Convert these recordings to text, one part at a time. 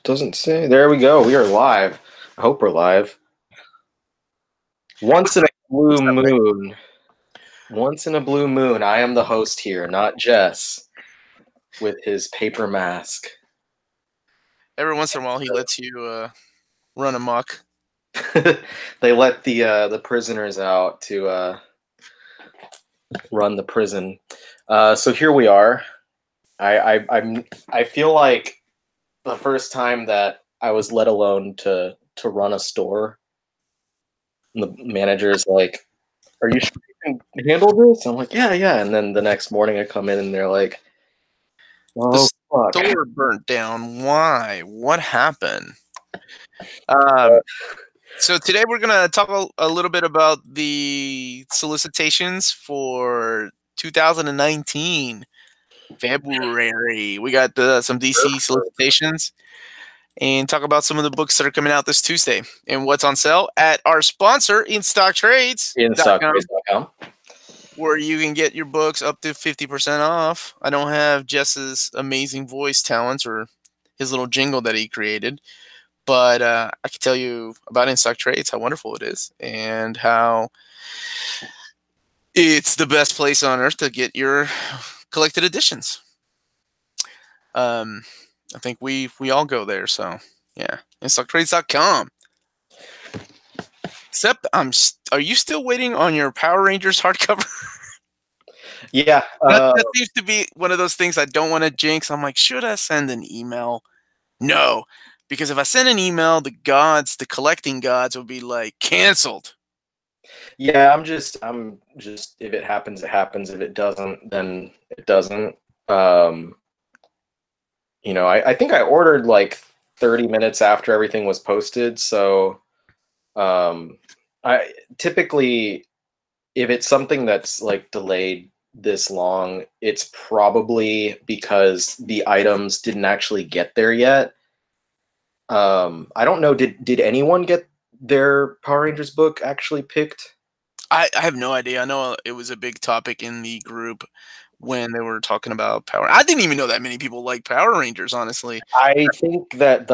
doesn't say. There we go. We are live. I hope we're live. Once in a blue moon. Once in a blue moon, I am the host here, not Jess, with his paper mask. Every once in a while, he lets you run amok. They let the prisoners out to run the prison. So here we are. I feel like the first time that I was let alone to run a store, and the manager's like, "Are you sure you can handle this?" I'm like, "Yeah, yeah." And then the next morning I come in and they're like, "Oh, fuck." The store burnt down. Why? What happened? So today we're going to talk a little bit about the solicitations for 2019, February. We got some DC solicitations and talk about some of the books that are coming out this Tuesday and what's on sale at our sponsor, InStockTrades.com, where you can get your books up to 50% off. I don't have Jess's amazing voice talents or his little jingle that he created, but I can tell you about In Stock Trades, how wonderful it is, and how it's the best place on earth to get your collected editions. I think we all go there, so yeah, InStockTrades.com. Except, are you still waiting on your Power Rangers hardcover? Yeah. That seems to be one of those things I don't want to jinx. I'm like, should I send an email? No, because if I send an email, the collecting gods will be like, canceled. Yeah, I'm just if it happens, it happens. If it doesn't, then it doesn't. I think I ordered like 30 minutes after everything was posted, so I typically, if it's something that's like delayed this long, it's probably because the items didn't actually get there yet. I don't know, did anyone get their Power Rangers book actually picked? I have no idea. I know it was a big topic in the group when they were talking about Power. I didn't even know that many people like Power Rangers, honestly. I think that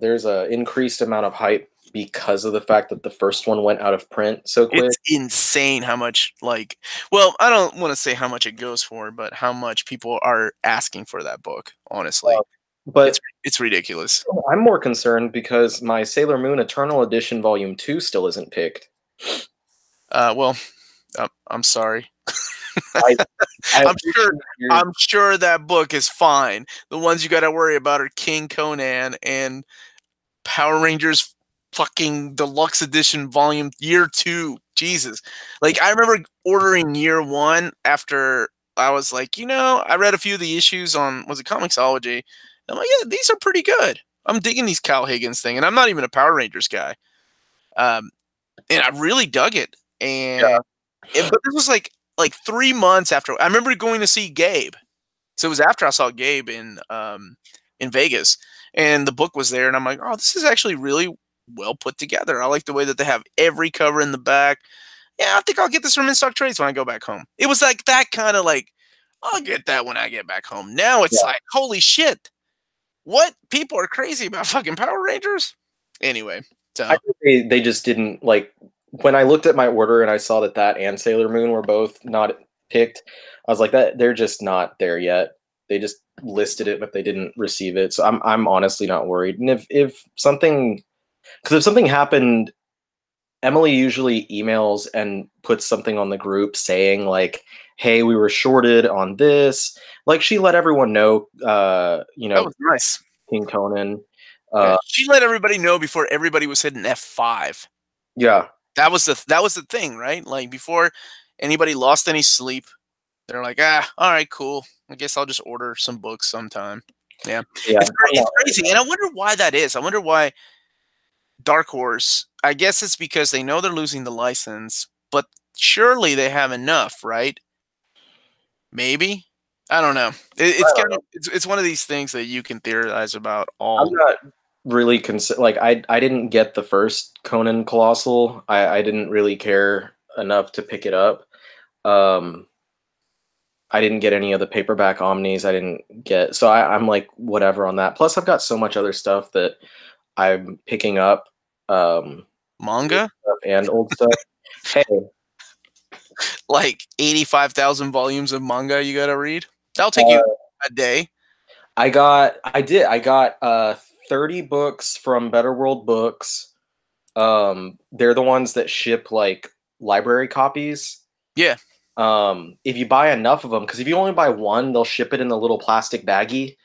there's a increased amount of hype because of the fact that the first one went out of print so quick. It's insane how much, well, I don't want to say how much it goes for, but how much people are asking for that book, honestly. But It's ridiculous. I'm more concerned because my Sailor Moon Eternal Edition Volume 2 still isn't picked. Well, I'm sorry. I I'm sure that book is fine. The ones you got to worry about are King Conan and Power Rangers fucking Deluxe Edition Volume Year 2. Jesus. Like, I remember ordering Year 1 after I was like, I read a few of the issues on, was it Comixology? I'm like, yeah, these are pretty good. I'm digging these Cal Higgins thing, and I'm not even a Power Rangers guy. And I really dug it. And but this was like 3 months after. I remember going to see Gabe. So it was after I saw Gabe in Vegas, and the book was there, and I'm like, oh, this is actually really well put together. I like the way that they have every cover in the back. Yeah, I think I'll get this from In Stock Trades when I go back home. It was like that kind of like, I'll get that when I get back home. Now it's like, holy shit, what? People are crazy about fucking Power Rangers? Anyway, so I think they just didn't like, when I looked at my order and I saw that and Sailor Moon were both not picked, I was like, that they're just not there yet. They just listed it, but they didn't receive it. So I'm honestly not worried. And if something happened, Emily usually emails and puts something on the group saying like, "Hey, we were shorted on this." Like, she let everyone know. that was nice. King Conan. She let everybody know before everybody was hitting F5. Yeah. That was the thing, right? Like, before anybody lost any sleep, they're like, all right, cool. I guess I'll just order some books sometime. Yeah. It's crazy. And I wonder why that is. I wonder why Dark Horse, I guess it's because they know they're losing the license, but surely they have enough, right? Maybe. I don't know. It's one of these things that you can theorize about all. I'm not really like, I didn't get the first Conan Colossal. I didn't really care enough to pick it up. I didn't get any of the paperback Omnis. I didn't get, so I'm like whatever on that. Plus, I've got so much other stuff that I'm picking up, Manga? stuff and old stuff. Hey, Like 85,000 volumes of manga you gotta read? That'll take you a day. I got 30 books from Better World Books. They're the ones that ship like library copies. Yeah. If you buy enough of them, because if you only buy one, they'll ship it in the little plastic baggie,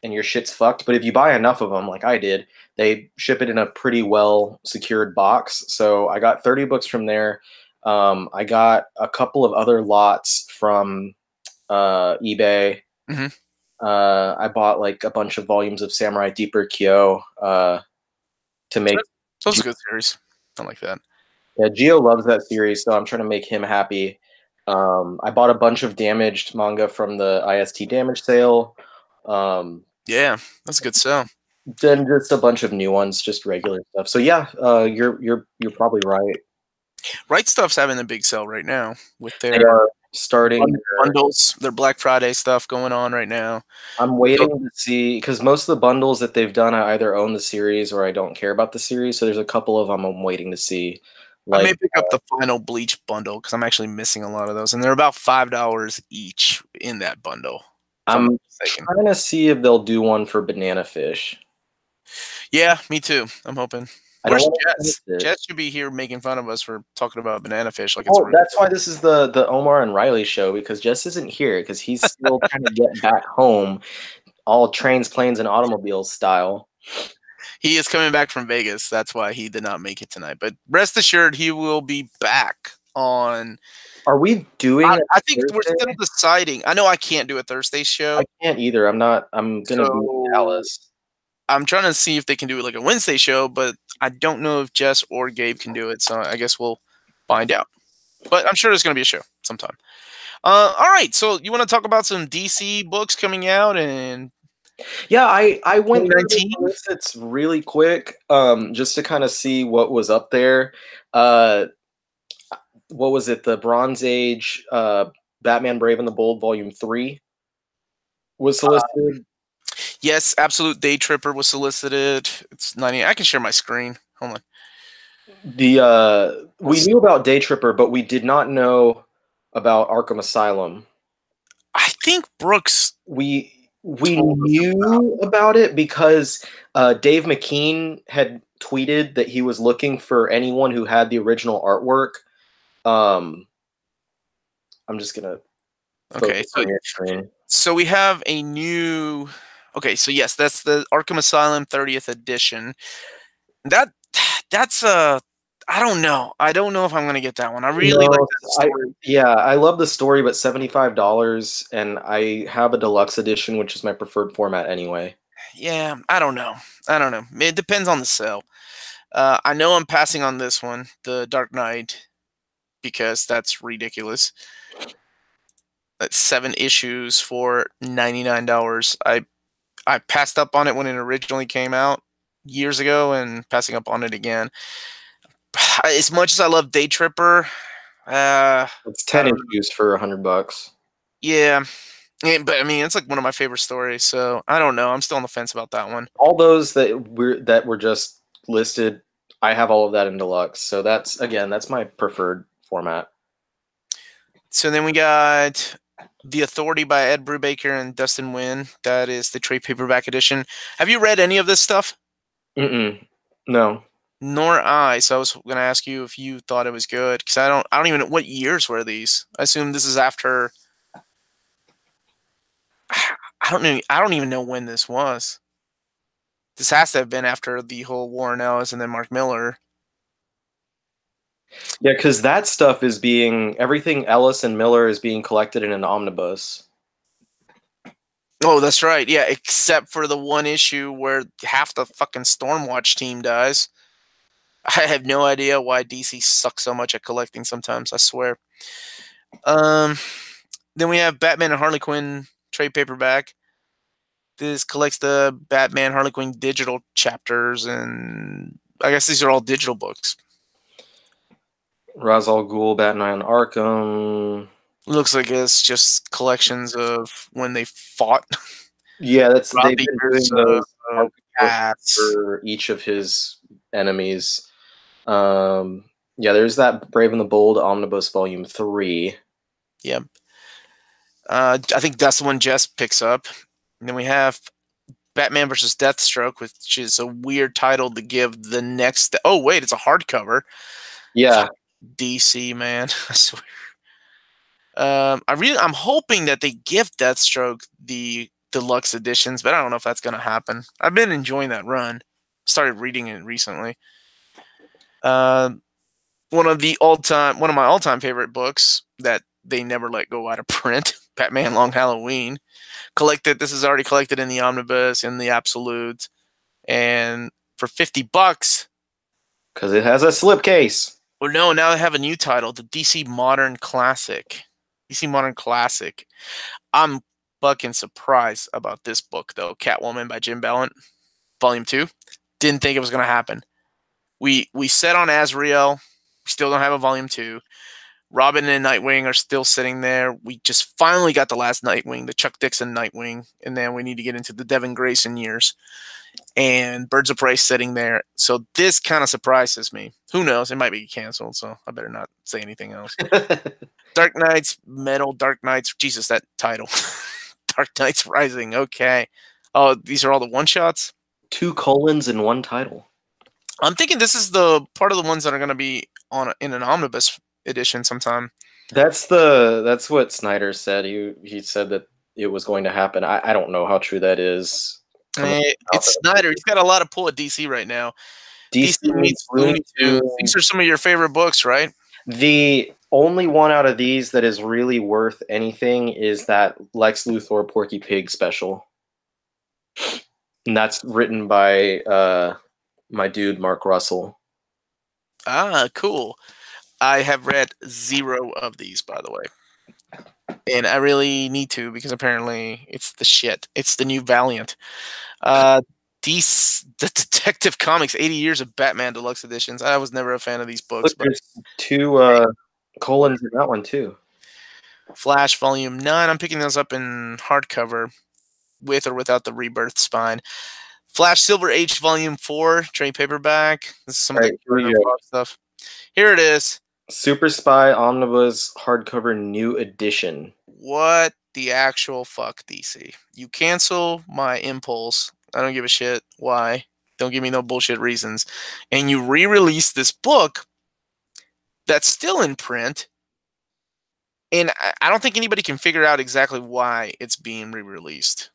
and your shit's fucked. But if you buy enough of them, like I did, they ship it in a pretty well secured box. So I got 30 books from there. I got a couple of other lots from eBay. Mm-hmm. I bought like a bunch of volumes of Samurai Deeper Kyo to make. So it's a good series. I like that. Yeah, Gio loves that series, so I'm trying to make him happy. I bought a bunch of damaged manga from the IST damage sale. Yeah, that's a good sell. Then just a bunch of new ones, just regular stuff. So yeah, you're probably right. Right Stuff's having a big sell right now with They their are starting bundles, their Black Friday stuff going on right now. I'm waiting to see, because most of the bundles that they've done, I either own the series or I don't care about the series. So there's a couple of them I'm waiting to see. I may Like, pick up the final Bleach bundle because I'm actually missing a lot of those, and they're about $5 each in that bundle. I'm trying to see if they'll do one for Banana Fish. Yeah, me too. I'm hoping. I don't Where's want to Jess? miss it. Jess should be here making fun of us for talking about Banana Fish. Like it's Oh, that's why this is the Omar and Ryley show, because Jess isn't here because he's still trying to get back home, all trains, planes, and automobiles style. He is coming back from Vegas. That's why he did not make it tonight. But rest assured, he will be back on. Are we doing? I think we're still deciding. I know I can't do a Thursday show. I can't either. I'm not. I'm gonna be in Dallas. I'm trying to see if they can do it like a Wednesday show, but I don't know if Jess or Gabe can do it. So I guess we'll find out. But I'm sure there's going to be a show sometime. All right. So you want to talk about some DC books coming out? And yeah, I went through the solicits really quick, just to kind of see what was up there. What was it? The Bronze Age, Batman Brave and the Bold, Volume 3 was solicited. Yes, Absolute Day Tripper was solicited. It's 90. I can share my screen. Hold on. We knew about Day Tripper, but we did not know about Arkham Asylum. I think Brooks. We knew about it because Dave McKean had tweeted that he was looking for anyone who had the original artwork. I'm just gonna. Okay, so we have a new. Okay, so yes, that's the Arkham Asylum 30th edition. That's I don't know. I don't know if I'm gonna get that one. I really like that story. I love the story, but $75, and I have a deluxe edition, which is my preferred format anyway. Yeah, I don't know. It depends on the sale. I know I'm passing on this one, the Dark Knight, because that's ridiculous. That's 7 issues for $99. I passed up on it when it originally came out years ago, and passing up on it again. As much as I love Day Tripper, it's 10 issues for $100. Yeah, but I mean, it's like one of my favorite stories. So I don't know. I'm still on the fence about that one. All those that were just listed, I have all of that in deluxe. So that's my preferred format. So then we got The Authority by Ed Brubaker and Dustin Nguyen. That is the trade paperback edition. Have you read any of this stuff? No. Nor I. So I was going to ask you if you thought it was good, because I don't even know what years were these. I assume this is after. I don't even know when this was. This has to have been after the whole Warren Ellis and then Mark Miller. Yeah, because that stuff is everything Ellis and Miller is being collected in an omnibus. Oh, that's right. Yeah, except for the one issue where half the fucking Stormwatch team dies. I have no idea why DC sucks so much at collecting sometimes, I swear. Then we have Batman and Harley Quinn trade paperback. This collects the Batman Harley Quinn digital chapters, and I guess these are all digital books. Ra's al Ghul, Batman Arkham. Looks like it's just collections of when they fought Yeah, throughout they've the been years doing those arc books past. for each of his enemies. Yeah, there's that Brave and the Bold Omnibus Volume 3. Yep. I think that's the one Jess picks up. And then we have Batman versus Deathstroke, which is a weird title to give the next. Oh wait, it's a hardcover. Yeah. Fuck DC, man. I swear. I'm hoping that they give Deathstroke the deluxe editions, but I don't know if that's gonna happen. I've been enjoying that run. Started reading it recently. One of my all-time favorite books that they never let go out of print. Batman Long Halloween. Collected. This is already collected in the Omnibus, in the Absolute, and for $50. Because it has a slipcase. Well, no, now they have a new title, the DC Modern Classic. DC Modern Classic. I'm fucking surprised about this book, though. Catwoman by Jim Ballant, Volume 2. Didn't think it was going to happen. We set on Azrael. We still don't have a Volume 2. Robin and Nightwing are still sitting there. We just finally got the last Nightwing, the Chuck Dixon Nightwing, and then we need to get into the Devin Grayson years. And Birds of Prey sitting there. So this kind of surprises me. Who knows? It might be canceled, so I better not say anything else. Dark Knights, Metal, Dark Knights. Jesus, that title. Dark Knights Rising. Okay. Oh, these are all the one-shots? 2 colons in one title. I'm thinking this is the part of the ones that are going to be in an omnibus edition sometime. That's what Snyder said. He said that it was going to happen. I don't know how true that is. It's Snyder. He's got a lot of pull at DC right now. DC meets Looney Tunes. These are some of your favorite books, right? The only one out of these that is really worth anything is that Lex Luthor Porky Pig special. And that's written by my dude Mark Russell. Ah, cool. I have read 0 of these, by the way. And I really need to because apparently it's the shit. It's the new Valiant. The Detective Comics 80 Years of Batman Deluxe Editions. I was never a fan of these books. Look, there's 2 colons in that one too. Flash Volume 9. I'm picking those up in hardcover with or without the Rebirth spine. Flash Silver Age Volume 4, trade paperback. This is some of the stuff. Here it is. Super Spy Omnibus Hardcover New Edition. What the actual fuck, DC? You cancel my impulse. I don't give a shit. Why? Don't give me no bullshit reasons. And you re-release this book that's still in print. And I don't think anybody can figure out exactly why it's being re-released.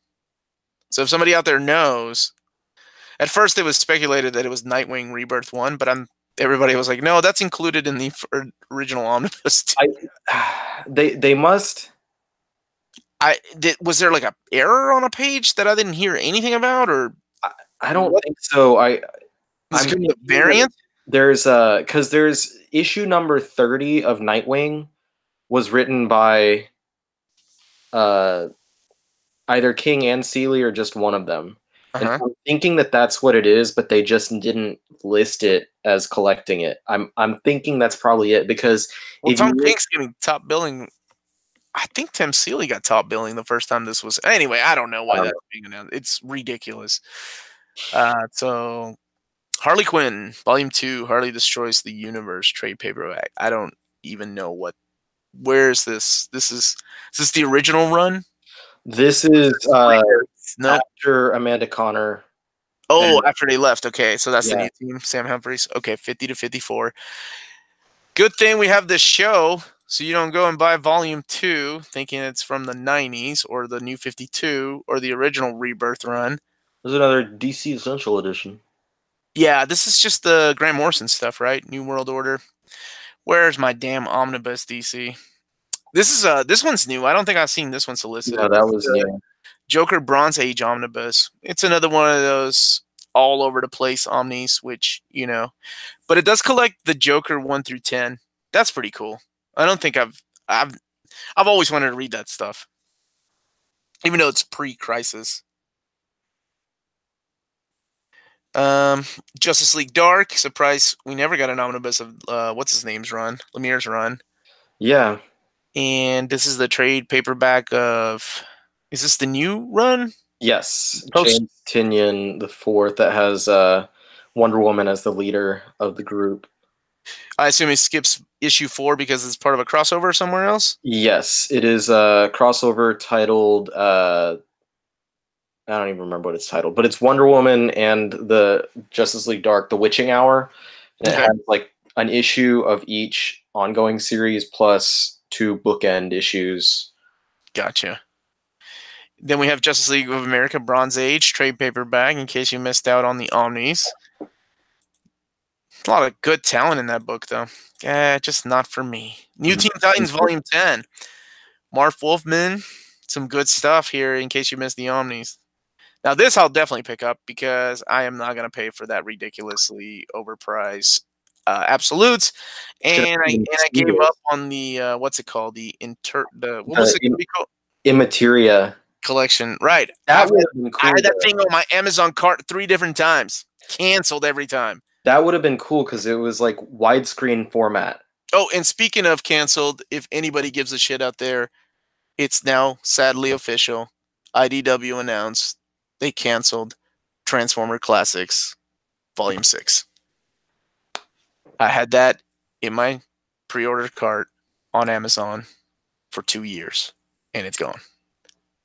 So if somebody out there knows, at first it was speculated that it was Nightwing Rebirth 1, but everybody was like, no, that's included in the original Omnibus. They must. Was there like an error on a page that I didn't hear anything about, or I don't think so. I'm a variant. There's because there's issue number 30 of Nightwing was written by either King and Seeley or just one of them. And I'm thinking that that's what it is, but they just didn't list it as collecting it. I'm thinking that's probably it because Tom Pink's getting top billing. I think Tim Seeley got top billing the first time this was. Anyway, I don't know why that's being announced. It's ridiculous. So Harley Quinn, Volume 2, Harley Destroys the Universe, trade paperback. I don't even know what. Where is this? Is this the original run? This is after Amanda Connor. Oh, after they left. Okay, so that's the new team, Sam Humphries. Okay, 50 to 54. Good thing we have this show, so you don't go and buy Volume 2 thinking it's from the 90s or the New 52 or the original Rebirth run. There's another DC Essential Edition. Yeah, this is just the Grant Morrison stuff, right? New World Order. Where's my damn Omnibus, DC? This one's new. I don't think I've seen this one solicited. No, that was Joker Bronze Age Omnibus. It's another one of those all over the place omnis, which, you know, but it does collect the Joker 1 through 10. That's pretty cool. I don't think I've always wanted to read that stuff, even though it's pre-Crisis. Justice League Dark. Surprise, we never got an omnibus of what's his name's run, Lemire's run. Yeah. And this is the trade paperback of. Is this the new run? Yes, Post. James Tynion the fourth that has Wonder Woman as the leader of the group. I assume it skips issue 4 because it's part of a crossover somewhere else. Yes, it is a crossover titled. I don't even remember what it's titled, but it's Wonder Woman and the Justice League Dark, The Witching Hour, and it has like an issue of each ongoing series plus 2 bookend issues. Gotcha. Then we have Justice League of America Bronze Age trade paperback in case you missed out on the Omnis. A lot of good talent in that book, though. Just not for me. New Teen Titans Volume 10. Marv Wolfman. Some good stuff here in case you missed the Omnis. Now, this I'll definitely pick up because I am not going to pay for that ridiculously overpriced absolutes. And I gave up on the, what's it called? What was it going to be called? Immateria Collection. Right. That would have been cool. I had that thing on my Amazon cart 3 different times. Canceled every time. That would have been cool because it was like widescreen format. Oh, and speaking of canceled, if anybody gives a shit out there, it's now sadly official. IDW announced they canceled Transformer Classics Volume 6. I had that in my pre-order cart on Amazon for 2 years, and it's gone.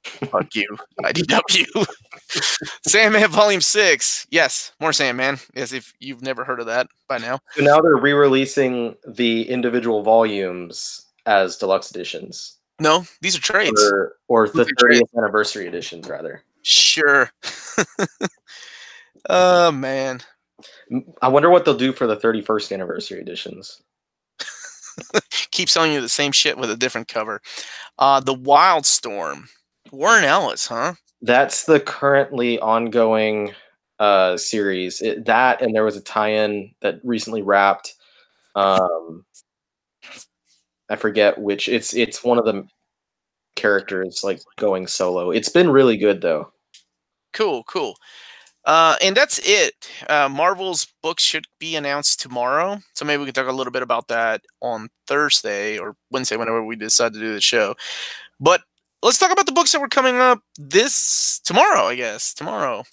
Fuck you, IDW. Sandman Volume 6. Yes, more Sandman, as if you've never heard of that by now. So now they're re-releasing the individual volumes as deluxe editions. No, these are trades. Or the 30th anniversary editions, rather. Sure. Oh, man. I wonder what they'll do for the 31st anniversary editions. Keep selling you the same shit with a different cover. The Wildstorm. Warren Ellis, huh? That's the currently ongoing series. That and there was a tie-in that recently wrapped. I forget which. It's one of the characters like going solo. It's been really good though. Cool. And that's it. Marvel's books should be announced tomorrow, so maybe we can talk a little bit about that on Thursday or Wednesday, whenever we decide to do the show. But let's talk about the books that were coming up tomorrow, I guess. Tomorrow.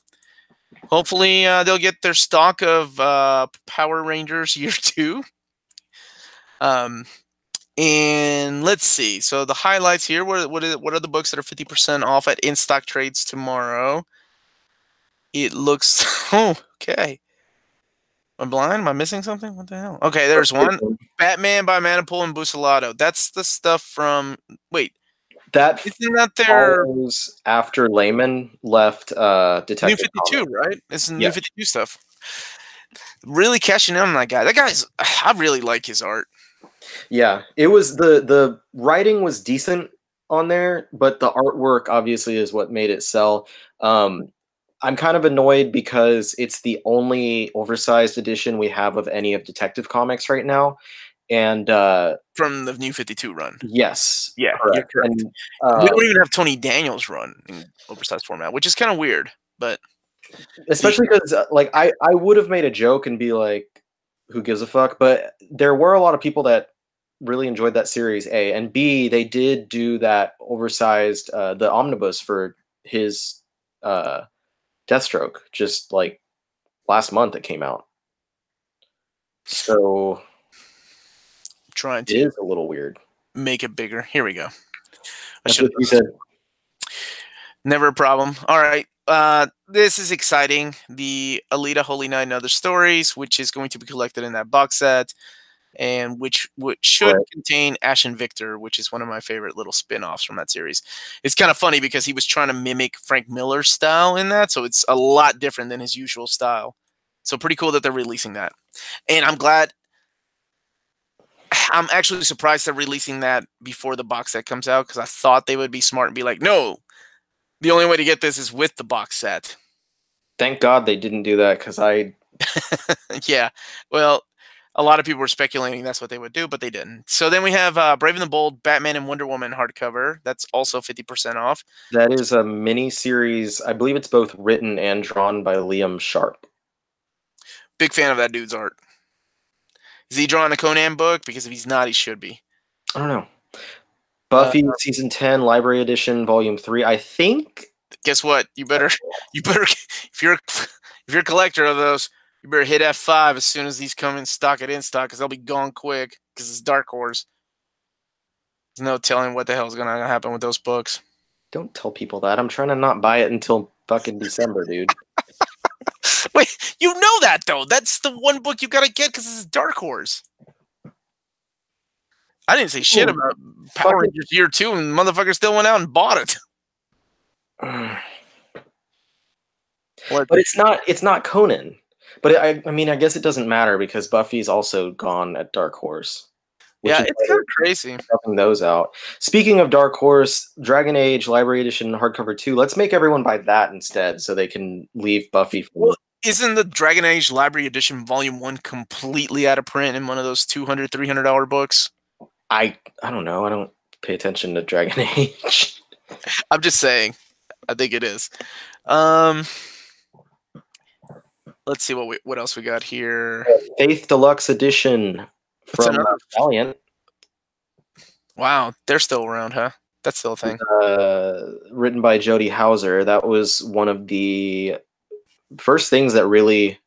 Hopefully, they'll get their stock of Power Rangers Year 2. And let's see. So the highlights here. What are the books that are 50% off at in-stock trades tomorrow? It looks... Oh, okay. Am I blind? Am I missing something? What the hell? Okay, there's one. Batman by Manapul and Bucelato. That's the stuff from... Wait. That isn't that their... follows after Layman left Detective New 52, Comics. right? This is New 52 stuff. Really cashing in on that guy. That guy's... I really like his art. Yeah, it was the writing was decent on there, but the artwork obviously is what made it sell. I'm kind of annoyed because it's the only oversized edition we have of any of Detective Comics right now, and from the New 52 run. Yes, yeah, correct. You're correct. And, we don't even have Tony Daniels run in oversized format, which is kind of weird, but especially because like I would have made a joke and be like, who gives a fuck? But there were a lot of people that really enjoyed that series, A, and B, they did do that oversized the omnibus for his Deathstroke just like last month it came out. So trying to it is a little weird. Make it bigger. Here we go. That's what you said. Never a problem. All right. This is exciting. The Alita Holy Night and Other Stories, which is going to be collected in that box set, and which should contain Ash and Victor, which is one of my favorite little spin-offs from that series. It's kind of funny because he was trying to mimic Frank Miller's style in that, so it's a lot different than his usual style. So pretty cool that they're releasing that. And I'm glad. I'm actually surprised they're releasing that before the box set comes out, because I thought they would be smart and be like, no, the only way to get this is with the box set. Thank God they didn't do that, because I... Yeah, well, a lot of people were speculating that's what they would do, but they didn't. So then we have Brave and the Bold, Batman and Wonder Woman hardcover. That's also 50% off. That is a mini-series. I believe it's both written and drawn by Liam Sharp. Big fan of that dude's art. Is he drawing the Conan book? Because if he's not, he should be. I don't know. Buffy season 10, Library Edition, Volume 3. I think. Guess what? You better if you're a collector of those, you better hit F5 as soon as these come in stock because they'll be gone quick because it's Dark Horse. There's no telling what the hell is going to happen with those books. Don't tell people that. I'm trying to not buy it until fucking December, dude. Wait, you know that though. That's the one book you got to get because it's Dark Horse. I didn't say shit about Power Rangers Year 2, and motherfucker still went out and bought it. But it's not Conan. But I mean, I guess it doesn't matter because Buffy's also gone at Dark Horse. Yeah, it's kind of crazy. Helping those out. Speaking of Dark Horse, Dragon Age Library Edition hardcover 2. Let's make everyone buy that instead, so they can leave Buffy. Well, isn't the Dragon Age Library Edition Volume 1 completely out of print in one of those $200, $300 books? I don't know. I don't pay attention to Dragon Age. I'm just saying. I think it is. Let's see what else we got here. Faith Deluxe Edition from Valiant. Wow, they're still around, huh? That's still a thing. Written by Jody Hauser. That was one of the first things that really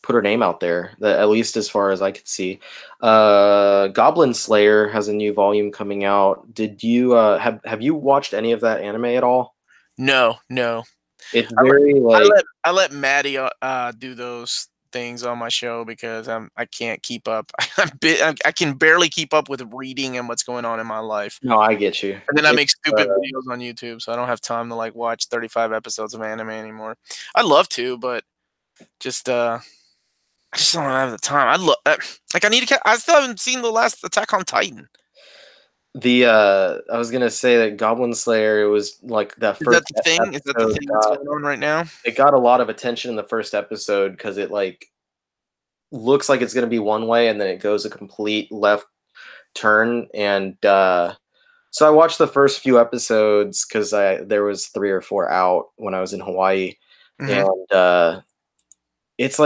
put her name out there, at least as far as I could see. Goblin Slayer has a new volume coming out. Did you have you watched any of that anime at all? No. It's very I let Maddie do those things on my show because I can't keep up. I can barely keep up with reading and what's going on in my life. No, I get you. And then I make stupid videos on YouTube, so I don't have time to watch 35 episodes of anime anymore. I'd love to, but just I just don't have the time. I still haven't seen the last Attack on Titan. I was gonna say that Goblin Slayer, it was like the first. Is that the thing? Is that the thing that's going on right now? It got a lot of attention in the first episode because it looks like it's gonna be one way and then it goes a complete left turn. And so I watched the first few episodes because there was 3 or 4 out when I was in Hawaii, and it's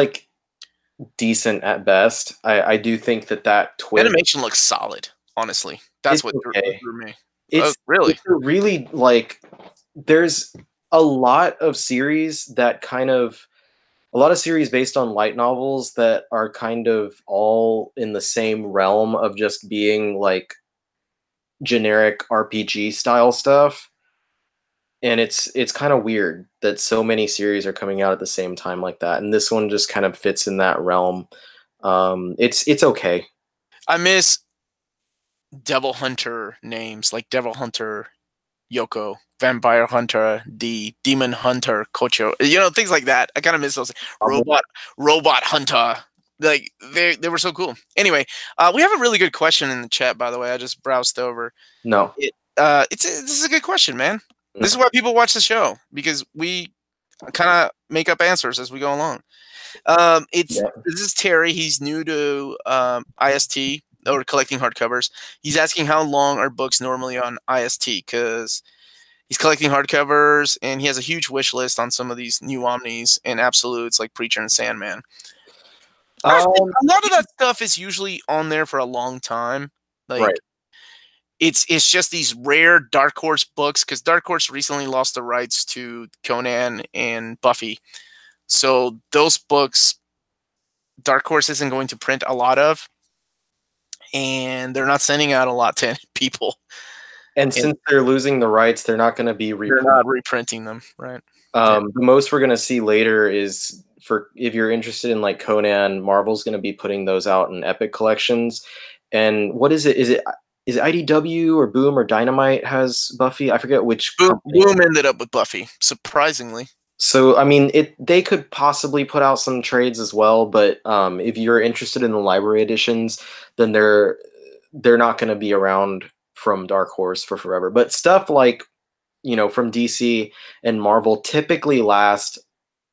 decent at best. I do think that twist animation looks solid. Honestly, that's what drew me. It's really there's a lot of series based on light novels that are kind of all in the same realm of just being generic RPG style stuff. And it's kind of weird that so many series are coming out at the same time like that. And this one just kind of fits in that realm. It's okay. I miss Devil Hunter names like Devil Hunter Yoko, Vampire Hunter D, Demon Hunter Kocho, things like that. I kind of miss those. Robot Hunter, they were so cool. Anyway, we have a really good question in the chat, by the way. I just browsed over. No, this is a good question, man. This is why people watch the show, because we kind of make up answers as we go along. This is Terry. He's new to IST. Or collecting hardcovers. He's asking how long are books normally on IST, because he's collecting hardcovers and he has a huge wish list on some of these new Omnis and absolutes like Preacher and Sandman. A lot of that stuff is usually on there for a long time. Right. It's just these rare Dark Horse books, because Dark Horse recently lost the rights to Conan and Buffy. So those books, Dark Horse isn't going to print a lot of. And they're not sending out a lot to people. And since they're losing the rights, they're not going to be reprinting them, right? The most we're going to see later is, if you're interested in Conan, Marvel's going to be putting those out in Epic collections. And what is it? Is it IDW or Boom or Dynamite has Buffy? I forget which. Boom ended up with Buffy, surprisingly. So, I mean, they could possibly put out some trades as well, but if you're interested in the library editions, then they're not going to be around from Dark Horse for forever. But stuff from DC and Marvel typically last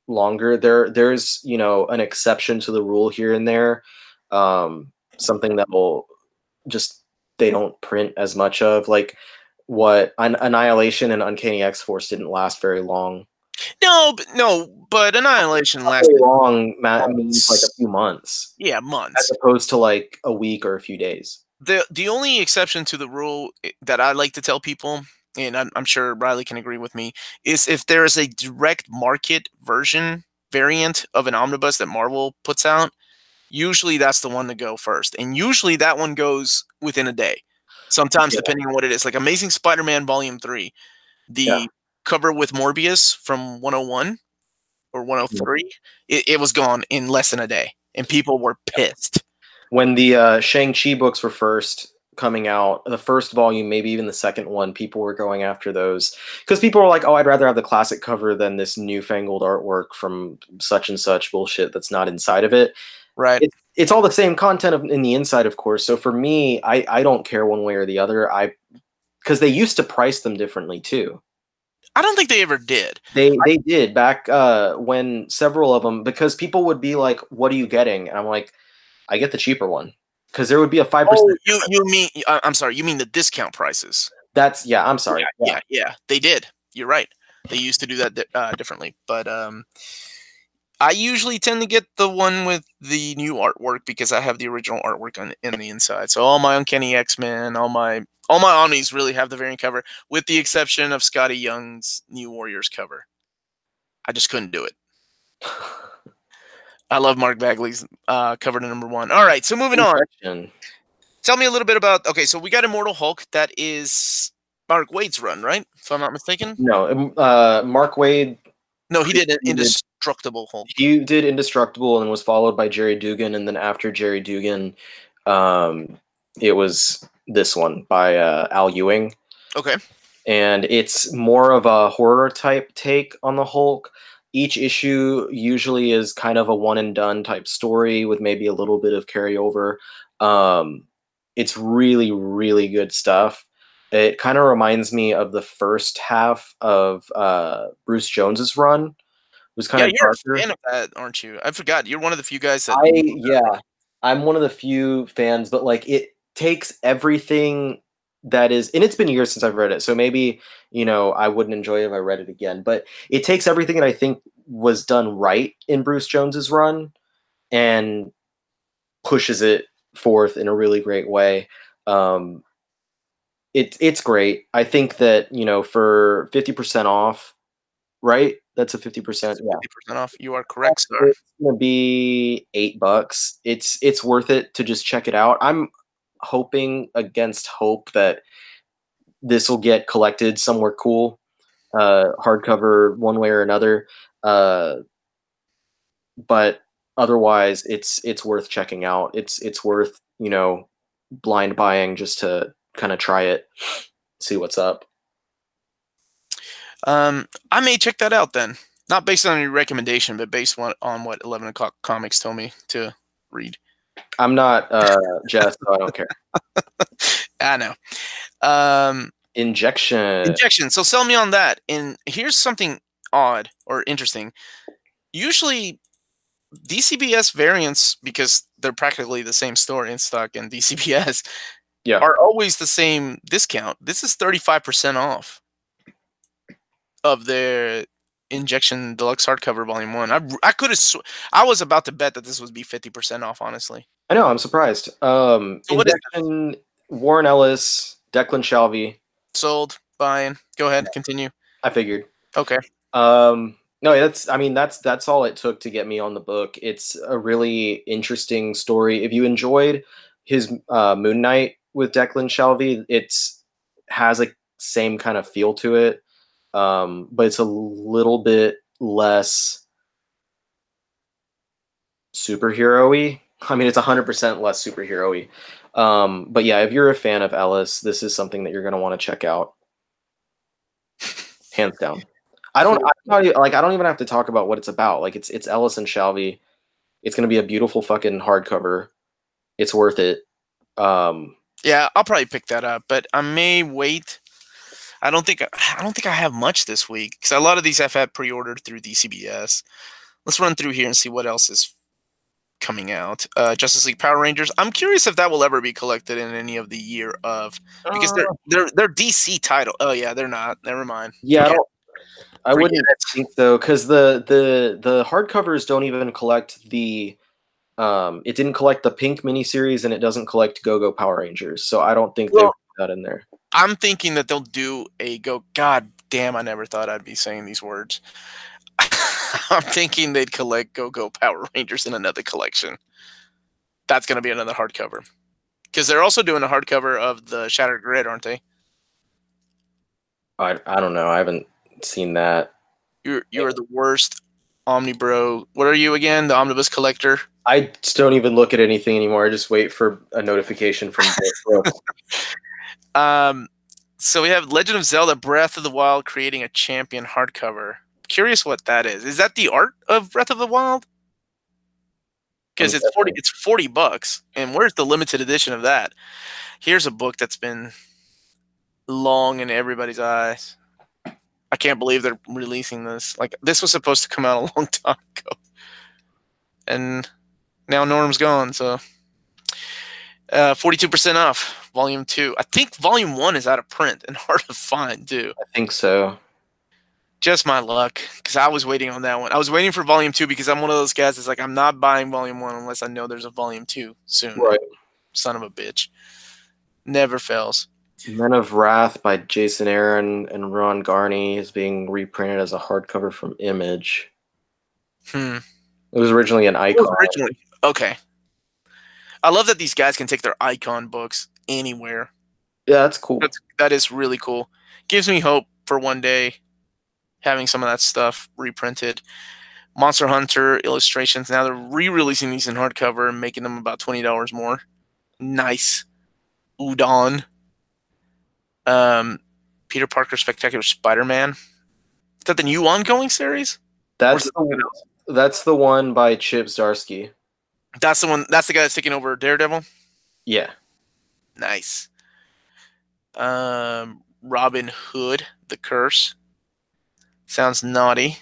longer. There's an exception to the rule here and there, something that will they don't print as much of, what Annihilation and Uncanny X-Force didn't last very long. But Annihilation lasted long. Means a few months. Yeah, months, as opposed to a week or a few days. The only exception to the rule that I like to tell people, and I'm sure Ryley can agree with me, is if there is a direct market variant of an omnibus that Marvel puts out, usually that's the one to go first. And usually that one goes within a day. Sometimes, Yeah. depending on what it is. Like Amazing Spider-Man Volume 3, Yeah. the cover with Morbius from 101 or 103, it was gone in less than a day. And people were pissed. When the Shang-Chi books were first coming out, the first volume, maybe even the second one, people were going after those because people were like, "Oh, I'd rather have the classic cover than this newfangled artwork from such and such bullshit that's not inside of it." Right. It's all the same content in the inside, of course. So for me, I don't care one way or the other. Because they used to price them differently too. I don't think they ever did. They did back when several of them, because people would be like, "What are you getting?" And I'm like, "I get the cheaper one," because there would be a 5%. Oh, you mean I'm sorry, you mean the discount prices? That's yeah. I'm sorry. Yeah, they did. You're right. They used to do that differently, but I usually tend to get the one with the new artwork because I have the original artwork in the inside. So all my Uncanny X-Men, all my Omnis really have the variant cover, with the exception of Scotty Young's New Warriors cover. I just couldn't do it. I love Mark Bagley's cover to #1. All right, so moving on. Tell me a little bit about. Okay, so we got Immortal Hulk. That is Mark Waid's run, right? If I'm not mistaken. No, Mark Waid. No, he did an Indestructible Hulk. He did Indestructible and was followed by Jerry Dugan, and then after Jerry Dugan, it was this one by Al Ewing. Okay. And it's more of a horror type take on the Hulk. Each issue usually is kind of a one and done type story with maybe a little bit of carryover. It's really, really good stuff. It kind of reminds me of the first half of Bruce Jones's run. It was kind of you're darker. a fan of that, aren't you? I forgot. You're one of the few guys that. I'm one of the few fans, but like it takes everything that is, and it's been years since I've read it, so maybe I wouldn't enjoy it if I read it again. But it takes everything that I think was done right in Bruce Jones's run and pushes it forth in a really great way. It's great. I think that for 50% off, right? That's a 50%. Yeah. 50% off. You are correct, sir. It's gonna be $8. It's worth it to just check it out. I'm hoping against hope that this will get collected somewhere cool, hardcover one way or another. But otherwise, it's worth checking out. It's worth blind buying just to kind of try it, see what's up. I may check that out then. Not based on your recommendation, but based on what 11 O'Clock Comics told me to read. I'm not Jess, so I don't care. I know. Injection. So sell me on that. And here's something odd or interesting. Usually, DCBS variants, because they're practically the same store in stock and DCBS, are always the same discount. This is 35% off of their Injection Deluxe Hardcover Volume 1. I could have. I was about to bet that this would be 50% off. Honestly, I know. I'm surprised. So what is Injection, Warren Ellis, Declan Shalvey. sold. Buying. Go ahead. Continue. I figured. Okay. No, that's all it took to get me on the book. It's a really interesting story. If you enjoyed his Moon Knight with Declan Shalvey, it's has a same kind of feel to it. But it's a little bit less superhero-y. I mean, it's 100% less superhero-y. But yeah, if you're a fan of Ellis, this is something that you're going to want to check out. Hands down. I don't even have to talk about what it's about. Like it's Ellis and Shalvey. It's going to be a beautiful fucking hardcover. It's worth it. Yeah, I'll probably pick that up, but I may wait. I don't think I have much this week because a lot of these I've had pre-ordered through DCBS. Let's run through here and see what else is coming out. Justice League Power Rangers. I'm curious if that will ever be collected in any of the year of, because they're DC title. Oh yeah, they're not. Never mind. Yeah, I wouldn't think so, because the hardcovers don't even collect the It didn't collect the Pink miniseries, and it doesn't collect Go-Go Power Rangers. So I don't think they Well, put that in there. I'm thinking that they'll do a go. God damn! I never thought I'd be saying these words. I'm thinking they'd collect Go-Go Power Rangers in another collection. That's going to be another hardcover. Because they're also doing a hardcover of the Shattered Grid, aren't they? I don't know. I haven't seen that. You're the worst Omnibro. What are you again? The Omnibus Collector? I just don't even look at anything anymore. I just wait for a notification from Brooks. So we have Legend of Zelda Breath of the Wild creating a champion hardcover. Curious what that is. Is that the art of Breath of the Wild? Because it's $40, and where's the limited edition of that? Here's a book that's been long in everybody's eyes. I can't believe they're releasing this. Like, this was supposed to come out a long time ago, and now Norm's gone. So, 42% off, Volume 2. I think Volume 1 is out of print and hard to find too. I think so. Just my luck, because I was waiting on that one. I was waiting for Volume 2 because I'm one of those guys that's like, I'm not buying Volume 1 unless I know there's a Volume 2 soon. Right. Son of a bitch. Never fails. Men of Wrath by Jason Aaron and Ron Garney is being reprinted as a hardcover from Image. It was originally an Icon. Okay. I love that these guys can take their Icon books anywhere. Yeah, that's cool. That is really cool. Gives me hope for one day having some of that stuff reprinted. Monster Hunter illustrations. Now they're re-releasing these in hardcover and making them about $20 more. Nice. Udon. Peter Parker Spectacular Spider-Man. Is that the new ongoing series? That's the one by Chip Zdarsky. That's the one. That's the guy that's taking over Daredevil. Yeah. Nice. Robin Hood, The Curse. Sounds naughty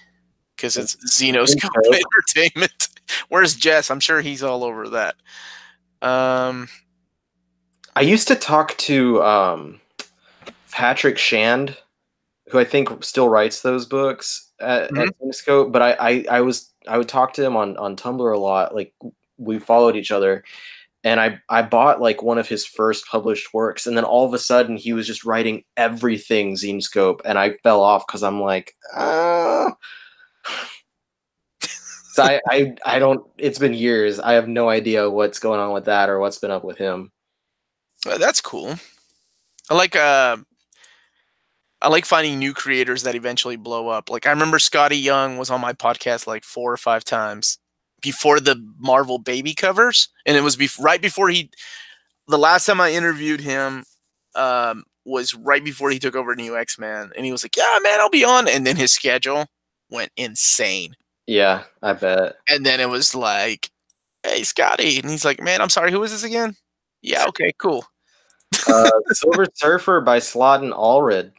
because it's Xenoscope Entertainment. Where's Jess? I'm sure he's all over that. I used to talk to Patrick Shand, who I think still writes those books at Xenoscope, but I would talk to him on Tumblr a lot. Like, we followed each other, and I bought like one of his first published works, and then all of a sudden he was just writing everything Xenoscope, and I fell off because I'm like, So I don't. It's been years. I have no idea what's going on with that or what's been up with him. That's cool. I like finding new creators that eventually blow up. Like, I remember Scotty Young was on my podcast like 4 or 5 times before the Marvel Baby covers, and it was right before the last time I interviewed him was right before he took over New X-Men, and he was like, "Yeah, man, I'll be on," and then his schedule went insane. Yeah, I bet. And then it was like, "Hey, Scotty," and he's like, "Man, I'm sorry, who is this again?" Yeah, okay, cool. Silver Surfer by Slotin Allred.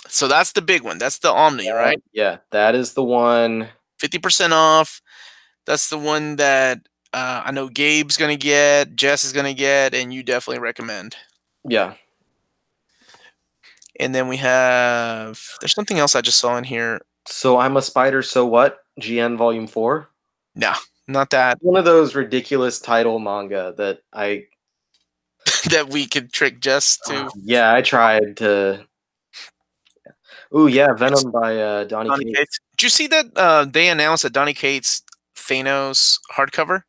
So that's the big one. That's the Omni, right? Yeah, that is the one. 50% off. That's the one that I know Gabe's going to get, Jess is going to get, and you definitely recommend. Yeah. And then we have... There's something else I just saw in here. So I'm a Spider, So What? GN Volume 4? No, not that. One of those ridiculous title manga that that we could trick Jess to. Yeah, I tried to... Ooh, yeah, Venom by Donny Cates. Did you see that they announced that Donny Cates Thanos hardcover?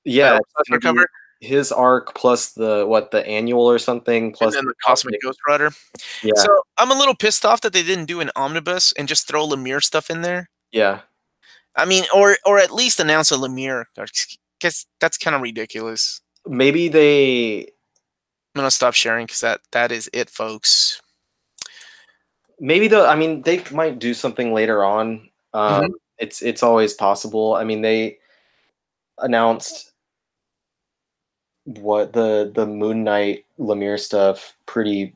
Yeah, hardcover. His arc plus the annual or something plus and then the Cosmic Ghost Rider. Yeah. So I'm a little pissed off that they didn't do an omnibus and just throw Lemire stuff in there. Yeah. I mean, or at least announce a Lemire, because that's kind of ridiculous. Maybe they... I'm gonna stop sharing because that is it, folks. Maybe they might do something later on. It's always possible. I mean, they announced the Moon Knight Lemire stuff pretty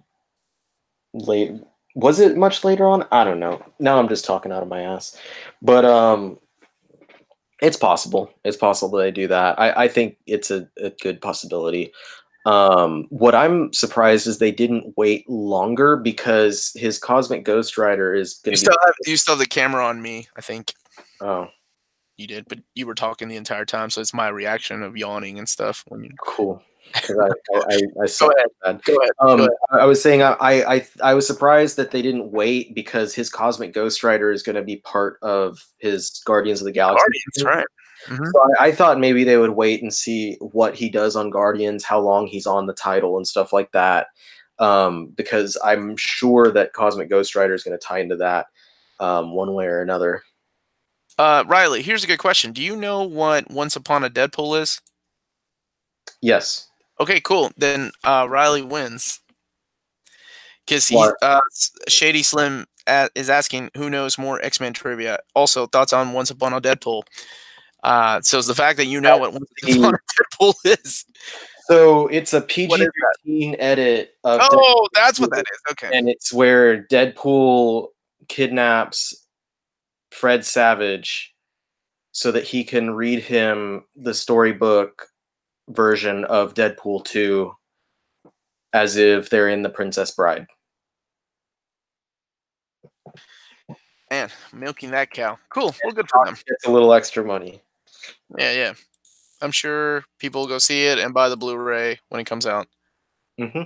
late. Was it much later on? I don't know. Now I'm just talking out of my ass. But it's possible. It's possible they do that. I think it's a good possibility. What I'm surprised is they didn't wait longer because his Cosmic Ghost Rider is going to You still have the camera on me, I think. Oh. you did, but you were talking the entire time, so it's my reaction of yawning and stuff when you. Cool. I saw Go ahead. that. Go ahead. I was saying I was surprised that they didn't wait because his Cosmic Ghost Rider is going to be part of his Guardians of the Galaxy. Guardians, right? Mm-hmm. So I thought maybe they would wait and see what he does on Guardians, how long he's on the title, and stuff like that. Because I'm sure that Cosmic Ghost Rider is going to tie into that one way or another. Ryley, here's a good question. Do you know what Once Upon a Deadpool is? Yes. Okay, cool. Then Ryley wins. Because Shady Slim is asking who knows more X-Men trivia. Also, thoughts on Once Upon a Deadpool. So it's the fact that you know what Once Upon a Deadpool is. So it's a PG-13 edit of Deadpool, that's what that is. Okay. And it's where Deadpool kidnaps Fred Savage so that he can read him the storybook version of Deadpool 2 as if they're in The Princess Bride. Man, milking that cow. Cool. Well, good for them. It's a little extra money. Yeah. I'm sure people will go see it and buy the Blu-ray when it comes out. Mm-hmm.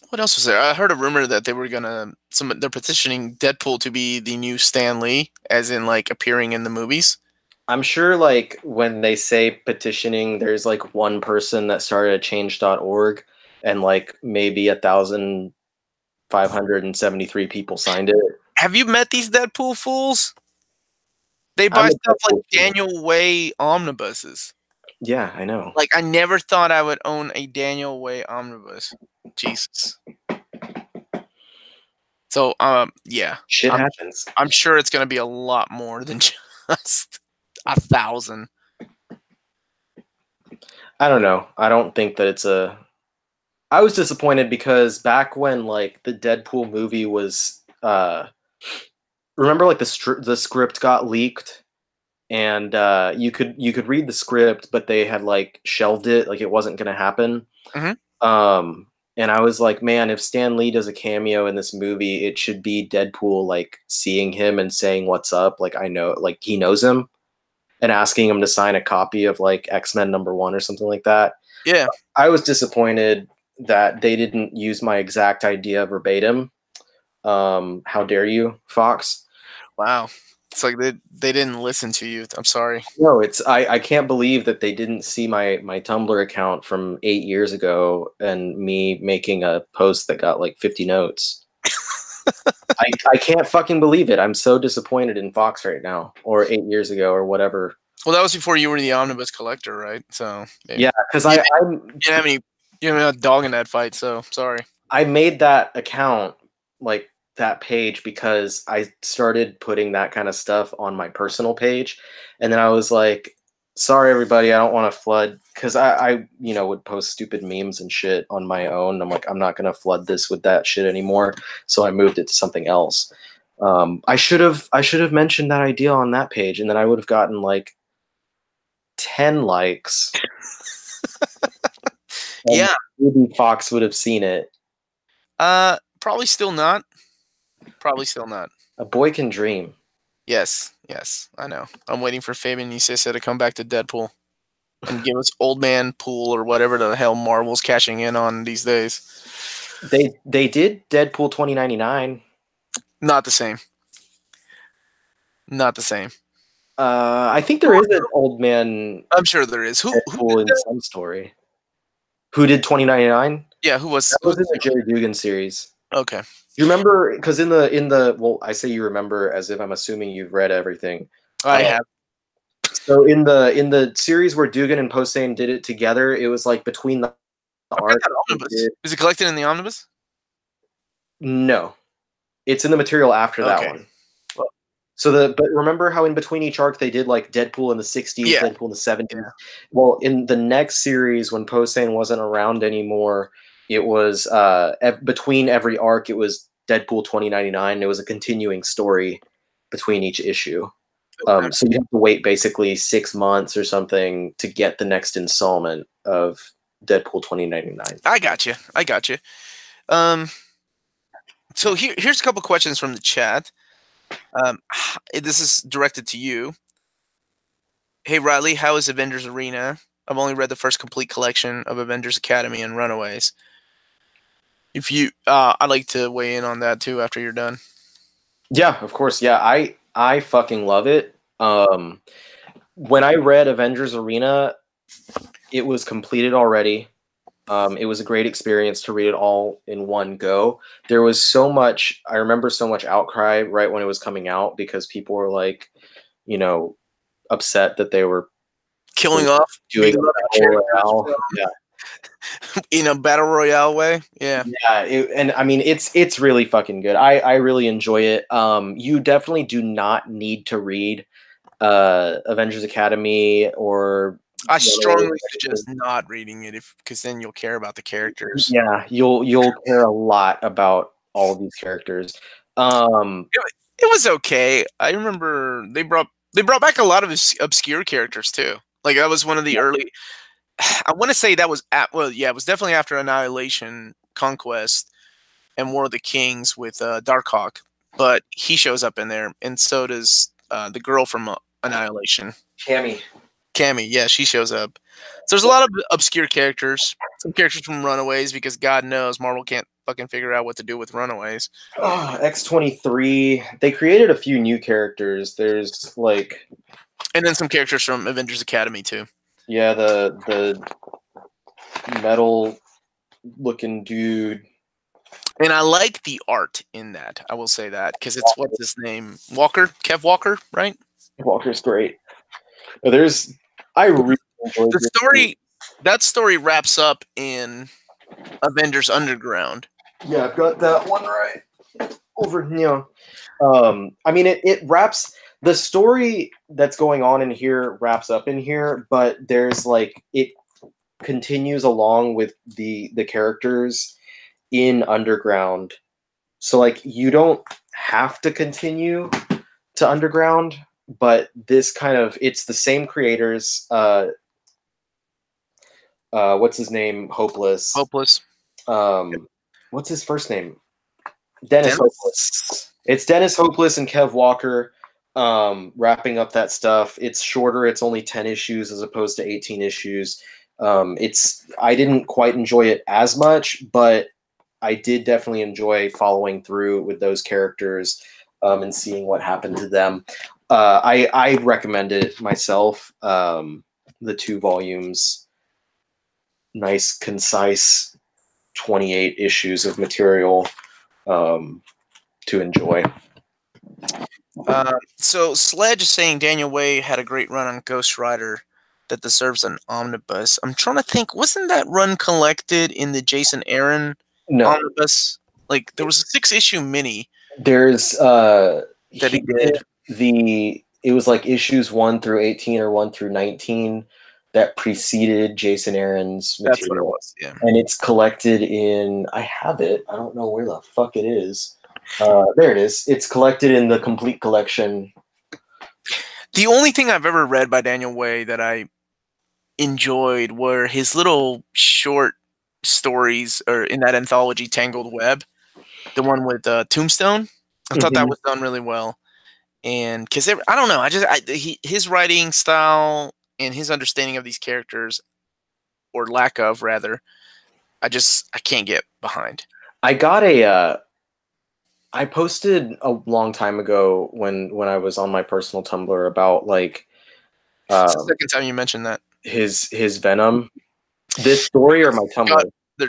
What else was there? I heard a rumor that they were they're petitioning Deadpool to be the new Stan Lee, as in like appearing in the movies. I'm sure like when they say petitioning, there's like one person that started a change.org and like maybe 1,573 people signed it. Have you met these Deadpool fools? They buy stuff like Daniel Way omnibuses. Yeah, I know. Like, I never thought I would own a Daniel Way omnibus. Jesus. So, yeah. Shit happens. I'm sure it's going to be a lot more than just 1,000. I don't know. I don't think that it's a... I was disappointed because back when, like, the Deadpool movie was... remember, like, the script got leaked? And you could read the script, but they had like shelved it, like it wasn't going to happen. Mm-hmm. And I was like, man, if Stan Lee does a cameo in this movie, it should be Deadpool like seeing him and saying what's up, like I know, like he knows him, and asking him to sign a copy of like X-Men #1 or something like that. Yeah, I was disappointed that they didn't use my exact idea verbatim. How dare you, Fox? Wow. It's like they didn't listen to you. I'm sorry. No, it's I can't believe that they didn't see my Tumblr account from 8 years ago and me making a post that got like 50 notes. I can't fucking believe it. I'm so disappointed in Fox right now, or 8 years ago, or whatever. Well, that was before you were the Omnibus collector, right? So maybe. Yeah, because you didn't have a dog in that fight. So sorry. I made that account like that page because I started putting that kind of stuff on my personal page, and then I was like, sorry everybody, I don't want to flood, because I would post stupid memes and shit on my own. I'm like, I'm not gonna flood this with that shit anymore, so I moved it to something else. I should have mentioned that idea on that page, and then I would have gotten like 10 likes. Yeah, maybe Fox would have seen it. Probably still not. Probably still not. A boy can dream. Yes, I know. I'm waiting for Fabian Nicieza to come back to Deadpool and give us Old Man Pool or whatever the hell Marvel's cashing in on these days. They did Deadpool 2099. Not the same. Not the same. I think there is an Old Man. I'm sure there is. Who in some story? Who did 2099? Yeah, who was? That was in the Jerry Dugan series. Okay. You remember? Because in the well, I say you remember as if I'm assuming you've read everything. I have. So in the series where Dugan and Posehn did it together, it was like between the art. Is it collected in the Omnibus? No, it's in the material after that one. So but remember how in between each arc they did like Deadpool in the 60s, Deadpool in the 70s. Yeah. Well, in the next series when Posehn wasn't around anymore, it was between every arc it was Deadpool 2099. It was a continuing story between each issue. So you have to wait basically 6 months or something to get the next installment of Deadpool 2099. I got you. So here's a couple questions from the chat. This is directed to you. Hey, Ryley, how is Avengers Arena? I've only read the first complete collection of Avengers Academy and Runaways. If you, I'd like to weigh in on that too after you're done. Yeah, of course. Yeah, I fucking love it. When I read Avengers Arena, it was completed already. It was a great experience to read it all in one go. There was so much, I remember so much outcry right when it was coming out because people were like, you know, upset that they were killing off doing a battle royale. Yeah. In a battle royale way. Yeah. Yeah. And I mean, it's really fucking good. I really enjoy it. You definitely do not need to read Avengers Academy or I strongly suggest not reading it because then you'll care about the characters. Yeah, you'll care a lot about all of these characters. It was okay. I remember they brought back a lot of obscure characters too. Like that was one of the early. I want to say that was it was definitely after Annihilation, Conquest, and War of the Kings with Darkhawk. But he shows up in there, and so does the girl from Annihilation. Cammy, yeah, she shows up. So there's a lot of obscure characters. Some characters from Runaways, because God knows Marvel can't fucking figure out what to do with Runaways. X-23. They created a few new characters. There's like, and then some characters from Avengers Academy too. Yeah, the metal-looking dude. And I like the art in that. I will say that because it's what's his name, Kev Walker, right? Walker's great. I really enjoyed the story. That story wraps up in Avengers Underground. Yeah, I've got that one right over here. I mean, it wraps the story that's going on in here wraps up in here, but there's like it continues along with the characters in Underground. So like you don't have to continue to Underground, but this kind of it's the same creators. What's his name? Hopeless. What's his first name? Dennis Hopeless. It's Dennis Hopeless and Kev Walker wrapping up that stuff. It's shorter. It's only 10 issues as opposed to 18 issues. I didn't quite enjoy it as much, but I did definitely enjoy following through with those characters and seeing what happened to them. I recommend it myself. The 2 volumes, nice, concise, 28 issues of material to enjoy. So Sledge is saying Daniel Way had a great run on Ghost Rider that deserves an omnibus. I'm trying to think, wasn't that run collected in the Jason Aaron omnibus? Like there was a 6-issue mini. There's that he did. It was like issues 1 through 18 or 1 through 19 that preceded Jason Aaron's material. That's what it was, yeah. And it's collected in, I have it. I don't know where the fuck it is. There it is. It's collected in the complete collection. The only thing I've ever read by Daniel Way that I enjoyed were his little short stories or in that anthology Tangled Web, the one with Tombstone. I thought that was done really well. And because I don't know, his writing style and his understanding of these characters, or lack of rather, I can't get behind. I posted a long time ago when I was on my personal Tumblr about like it's the second time you mentioned that. His Venom. This story or my Tumblr?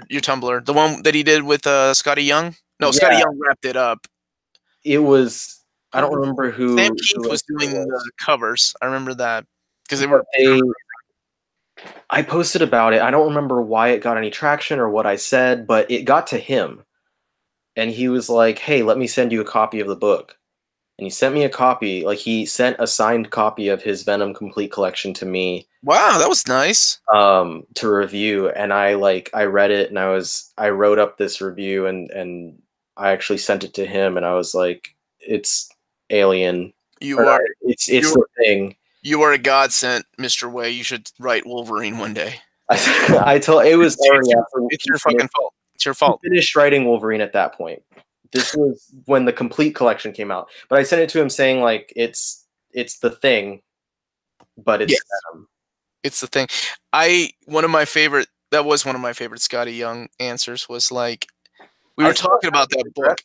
Your Tumblr. The one that he did with Scotty Young? No, yeah. Scotty Young wrapped it up. It was I don't remember who Sam Keith was doing the covers. I remember that. Because I posted about it. I don't remember why it got any traction or what I said, but it got to him. And he was like, hey, let me send you a copy of the book. And he sent me a copy. Like, he sent a signed copy of his Venom Complete Collection to me. Wow, that was nice. To review. And I read it and I wrote up this review and I actually sent it to him and I was like, it's Alien. It's the thing. You are a godsend, Mr. Way. You should write Wolverine one day. It's your fucking fault. It's your fault. He finished writing Wolverine at that point. This was when the complete collection came out. But I sent it to him saying like it's the thing, but it's Venom. It's the thing. That was one of my favorite Scotty Young answers was like, we were talking about that book.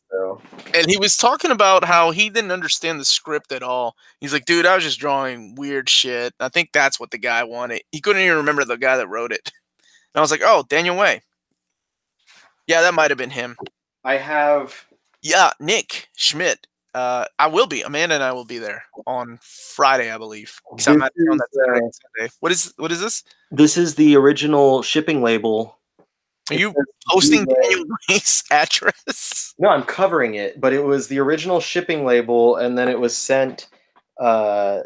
And he was talking about how he didn't understand the script at all. He's like, dude, I was just drawing weird shit. I think that's what the guy wanted. He couldn't even remember the guy that wrote it. And I was like, oh, Daniel Way. Yeah, that might have been him. I have... Yeah, Nick Schmidt. I will be. Amanda and I will be there on Friday, I believe. I'm not on that Saturday. What is this? This is the original shipping label. Are you posting Daniel Way's address? No, I'm covering it, but it was the original shipping label, and then it was sent. Why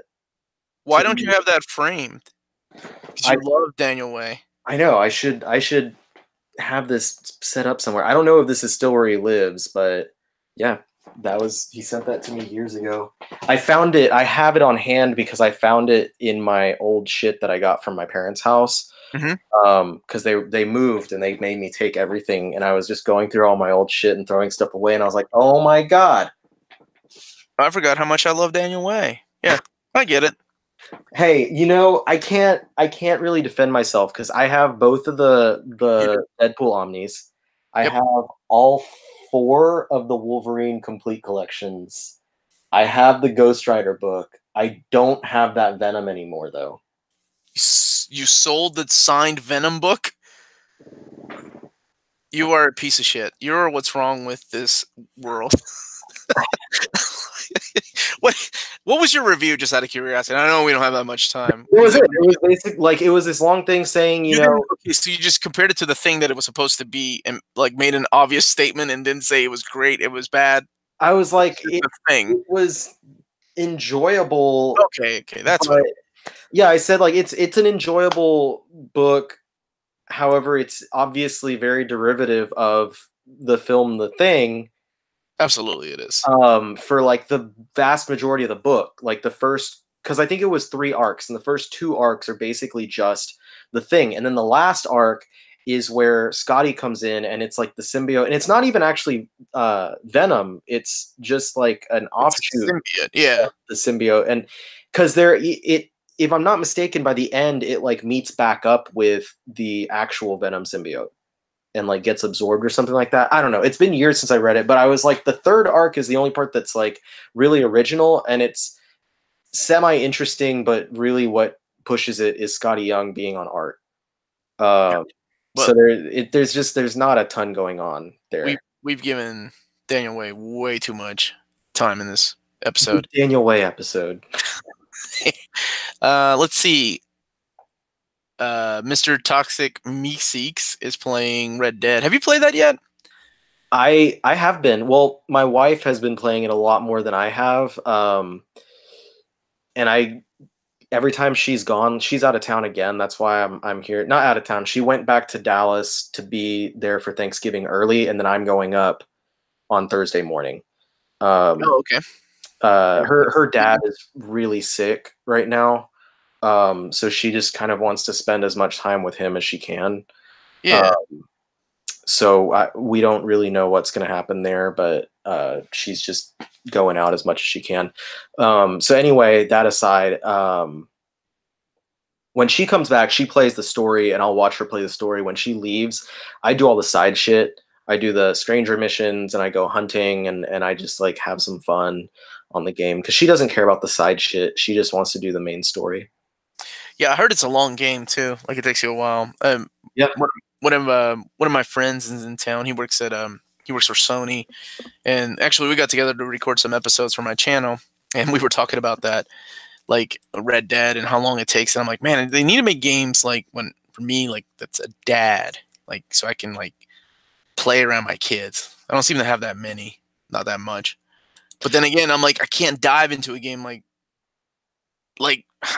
don't you have that framed? Because I love Daniel Way. I know. I should have this set up somewhere. I don't know if this is still where he lives, but yeah, he sent that to me years ago. I found it. I have it on hand because I found it in my old shit that I got from my parents' house. Because they moved and they made me take everything, and I was just going through all my old shit and throwing stuff away, and I was like, oh my god, I forgot how much I love Daniel Way. Yeah, I get it. Hey, I can't really defend myself because I have both of the Deadpool Omnis. I have all 4 of the Wolverine complete collections. I have the Ghost Rider book. I don't have that Venom anymore, though. You sold the signed Venom book? You are a piece of shit. You're what's wrong with this world. What was your review, just out of curiosity? I know we don't have that much time. It was basically it was this long thing saying, okay, so you just compared it to the thing that it was supposed to be and like made an obvious statement and didn't say it was great, it was bad. I was like, it was enjoyable. Okay, that's what. Yeah, I said like it's an enjoyable book. However, it's obviously very derivative of the film The Thing. Absolutely, it is. For like the vast majority of the book, like the first, because I think it was 3 arcs, and the first 2 arcs are basically just The Thing, and then the last arc is where Scotty comes in, and it's like the symbiote, and it's not even actually Venom. It's just like an offshoot, symbiote, of the symbiote, and because if I'm not mistaken, by the end it like meets back up with the actual Venom symbiote and like gets absorbed or something like that. I don't know. It's been years since I read it, but I was like, the 3rd arc is the only part that's like really original, and it's semi-interesting, but really what pushes it is Scotty Young being on art. So there's not a ton going on there. We've given Daniel way too much time in this episode. Daniel Way episode. Let's see. Mr. Toxic Meeseeks is playing Red Dead. Have you played that yet? I have been. Well, my wife has been playing it a lot more than I have. And every time she's gone, she's out of town again. That's why I'm here. Not out of town. She went back to Dallas to be there for Thanksgiving early, and then I'm going up on Thursday morning. Okay. Her dad is really sick right now. So she just kind of wants to spend as much time with him as she can. Yeah. So we don't really know what's going to happen there, but she's just going out as much as she can. So anyway, that aside, when she comes back, she plays the story, and I'll watch her play the story. When she leaves, I do all the side shit. I do the stranger missions, and I go hunting, and I just like have some fun on the game because she doesn't care about the side shit. She just wants to do the main story. Yeah, I heard it's a long game too. Like it takes you a while. Yeah. One of my friends is in town. He works for Sony, and actually we got together to record some episodes for my channel, and we were talking about that, like Red Dead and how long it takes. And I'm like, man, they need to make games like for me, like that's a dad, like so I can like play around my kids. I don't seem to have that many, not that much. But then again, I'm like, I can't dive into a game like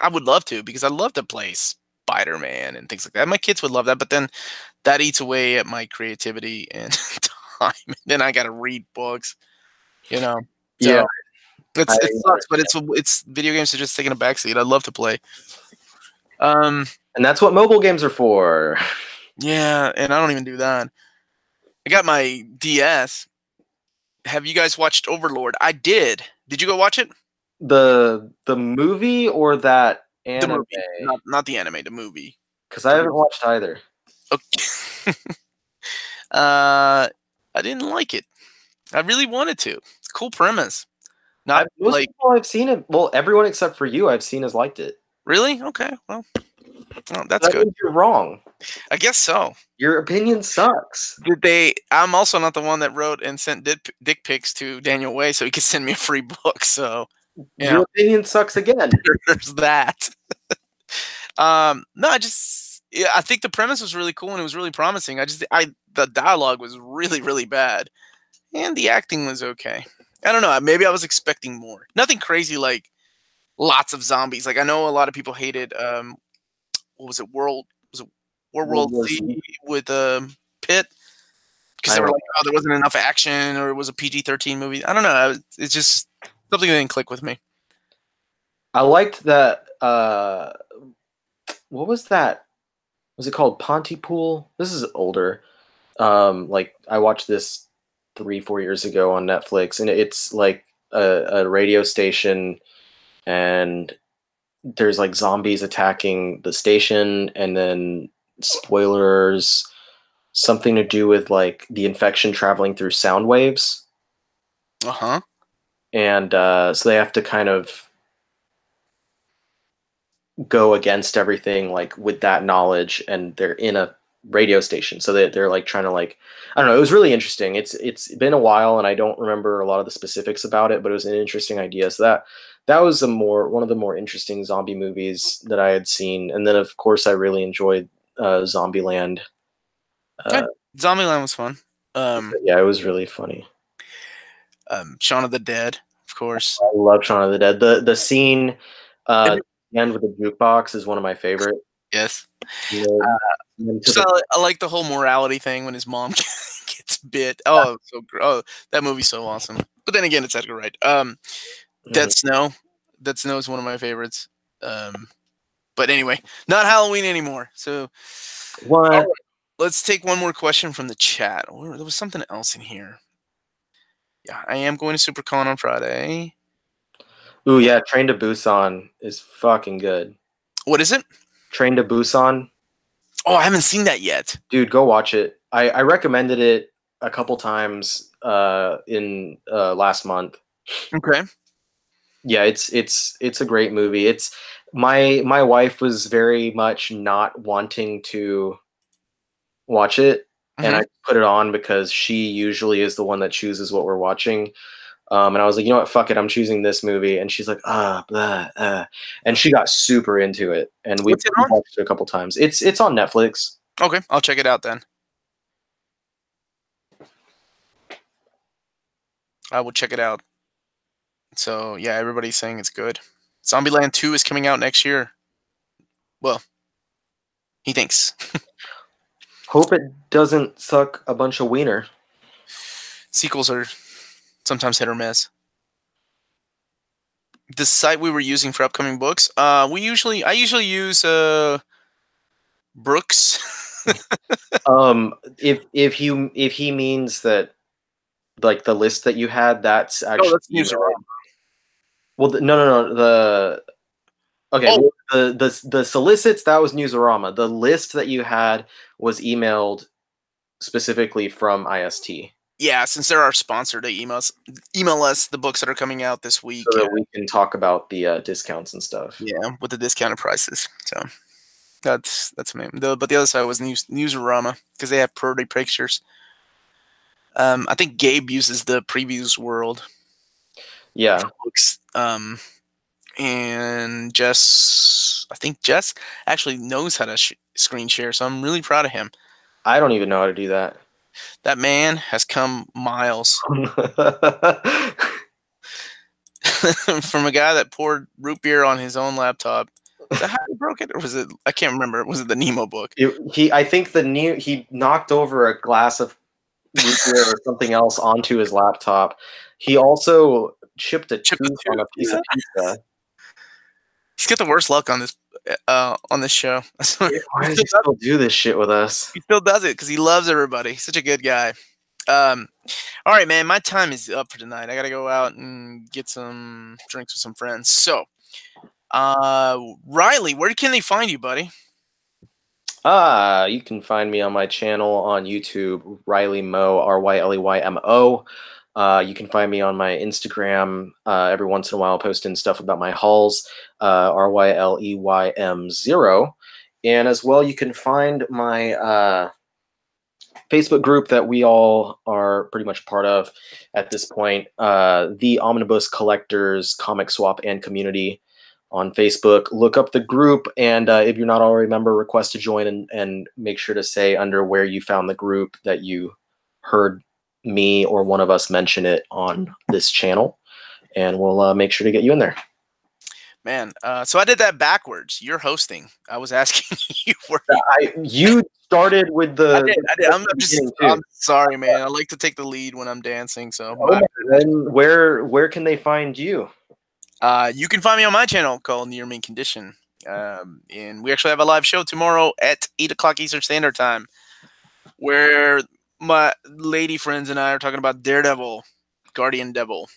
I would love to, because I love to play Spider-Man and things like that. My kids would love that, but then that eats away at my creativity and time. Then I got to read books, So Yeah, it sucks, but it's video games are just taking a backseat. I'd love to play. And that's what mobile games are for. Yeah, and I don't even do that. I got my DS, have you guys watched Overlord? I did. Did you go watch it? The movie or that The anime? movie, not the anime. The movie. Because I haven't watched either. Okay. I didn't like it. I really wanted to. It's a cool premise. Not Most like people I've seen it. Well, everyone except for you I've seen has liked it. really okay. Well, that's That good. means you're wrong. I guess so. Your opinion sucks. Did they? I'm also not the one that wrote and sent dick pics to Daniel Way so he could send me a free book. So Your opinion sucks again. there's that. No, I think the premise was really cool and it was really promising. The dialogue was really, really bad, and the acting was okay. I don't know. Maybe I was expecting more. Nothing crazy like lots of zombies. Like I know a lot of people hated. What was it? World World War Z Z? with Pitt because they were like, oh, there wasn't enough action or it was a PG-13 movie. I don't know. It's just something that didn't click with me. I liked that. What was that? Was it called Pontypool? This is older. Like I watched this 3-4 years ago on Netflix, and it's like a radio station, and there's like zombies attacking the station, and then spoilers, something to do with like the infection traveling through sound waves. Uh-huh. And so they have to kind of go against everything like with that knowledge, and they're in a radio station, so they're like trying to like, I don't know, it was really interesting. It's been a while and I don't remember a lot of the specifics about it, but it was an interesting idea. So that was one of the more interesting zombie movies that I had seen. And then of course I really enjoyed Zombieland. Zombieland was fun. Yeah, it was really funny. Shaun of the Dead, of course. I love Shaun of the Dead. The scene end with the jukebox is one of my favorite. Yes. Yeah. I like the whole morality thing when his mom gets bit. Oh, that movie's so awesome. But then again, it's Edgar Wright. Dead Snow. Dead Snow is one of my favorites. But anyway, not Halloween anymore. So What? Let's take one more question from the chat. There was something else in here. Yeah, I am going to SuperCon on Friday. Ooh, yeah, Train to Busan is fucking good. What is it? Train to Busan. Oh, I haven't seen that yet. Dude, go watch it. I recommended it a couple times in last month. Okay. Yeah, it's a great movie. It's my wife was very much not wanting to watch it, and I put it on because she usually is the one that chooses what we're watching. And I was like, you know what, fuck it, I'm choosing this movie. And she's like, and she got super into it. And we watched it a couple times. It's on Netflix. Okay, I'll check it out then. I will check it out. So yeah, everybody's saying it's good. Zombieland 2 is coming out next year. Well, he thinks. Hope it doesn't suck a bunch of wiener. Sequels are sometimes hit or miss. The site we were using for upcoming books, I usually use Brooks. If he means that, like the list that you had, that's actually that's Newsarama. Well, no. The solicits, that was Newsarama. The list that you had was emailed specifically from IST. Yeah, since they're our sponsor, they email us the books that are coming out this week, so that we can talk about the discounts and stuff. Yeah, with the discounted prices. So that's amazing. But the other side was Newsarama because they have pretty pictures. I think Gabe uses the Previews World. Yeah. Books. And I think Jess actually knows how to screen share, so I'm really proud of him. I don't even know how to do that. That man has come miles from a guy that poured root beer on his own laptop. Is that how he broke it, or was it? I can't remember. Was it the Nemo book? I think he knocked over a glass of root beer or something else onto his laptop. He also chipped a tooth on a piece of pizza. He's got the worst luck on this show. Why does he still do this shit with us? He still does it because he loves everybody. He's such a good guy. All right, man. My time is up for tonight. I gotta go out and get some drinks with some friends. So, Ryley, where can they find you, buddy? You can find me on my channel on YouTube, Ryley Mo, RYLEYMO. You can find me on my Instagram. Every once in a while, posting stuff about my hauls, RYLEYM0. And as well, you can find my Facebook group that we all are pretty much part of at this point, the Omnibus Collectors Comic Swap and Community on Facebook. Look up the group, and if you're not already a member, request to join, and make sure to say under where you found the group that you heard me or one of us mention it on this channel, and we'll make sure to get you in there. Man, so I did that backwards. You're hosting. I was asking you where you started with the. I did. I'm sorry, man. I like to take the lead when I'm dancing. So, then where can they find you? You can find me on my channel called Near Main Condition, and we actually have a live show tomorrow at 8 o'clock Eastern Standard Time, where my lady friends and I are talking about Daredevil, Guardian Devil,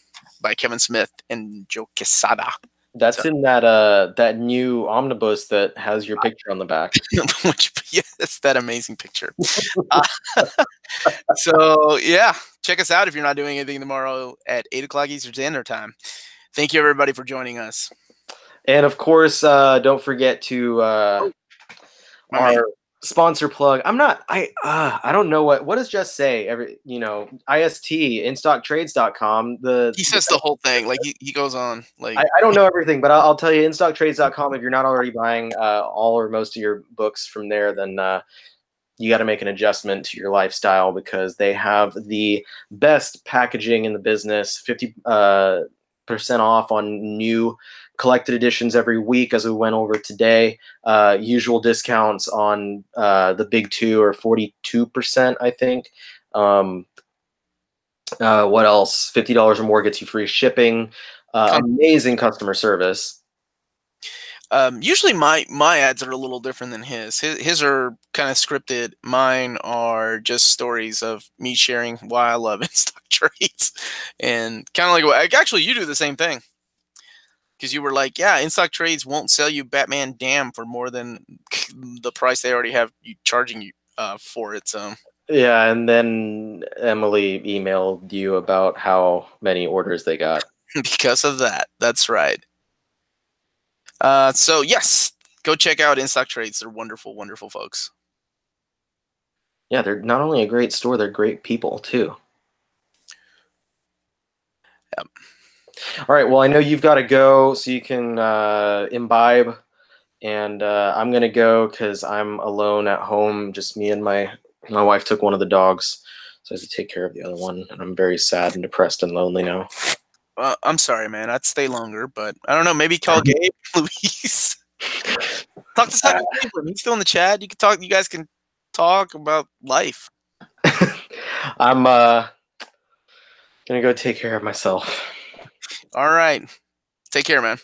by Kevin Smith and Joe Quesada. That's in that new omnibus that has your picture on the back. Yes, that amazing picture. So yeah, check us out if you're not doing anything tomorrow at 8 o'clock Eastern Standard Time. Thank you everybody for joining us. And of course, don't forget to our sponsor plug. I don't know what does Jess say IST instocktrades.com. He says the whole thing, like he goes on. Like I don't know everything, but I'll tell you, instocktrades.com. If you're not already buying all or most of your books from there, then you got to make an adjustment to your lifestyle, because they have the best packaging in the business. 50% off on new collected editions every week, as we went over today. Usual discounts on the big two are 42%, I think. What else? $50 or more gets you free shipping. Amazing customer service. Usually my ads are a little different than his. His are kind of scripted. Mine are just stories of me sharing why I love in stock trades, and kind of like actually you do the same thing. Because you were like, yeah, in stock trades won't sell you Batman Damn for more than the price they already have you charging you for it. So yeah, and then Emily emailed you about how many orders they got because of that. That's right. So yes, go check out In Stock Trades. They're wonderful, wonderful folks. Yeah, they're not only a great store, they're great people too. Yep. All right, well, I know you've got to go, so you can imbibe, and I'm gonna go because I'm alone at home. Just me and my wife took one of the dogs, so I have to take care of the other one, and I'm very sad and depressed and lonely now. I'm sorry, man. I'd stay longer, but I don't know. Maybe call Gabe, Luis. Talk to Simon Cleveland. He's still in the chat. You can talk. You guys can talk about life. I'm gonna go take care of myself. All right. Take care, man.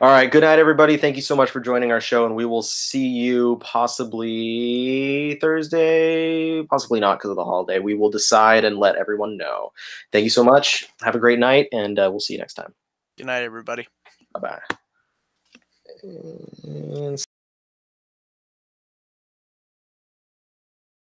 All right. Good night, everybody. Thank you so much for joining our show, and we will see you possibly Thursday, possibly not because of the holiday. We will decide and let everyone know. Thank you so much. Have a great night, and we'll see you next time. Good night, everybody. Bye-bye.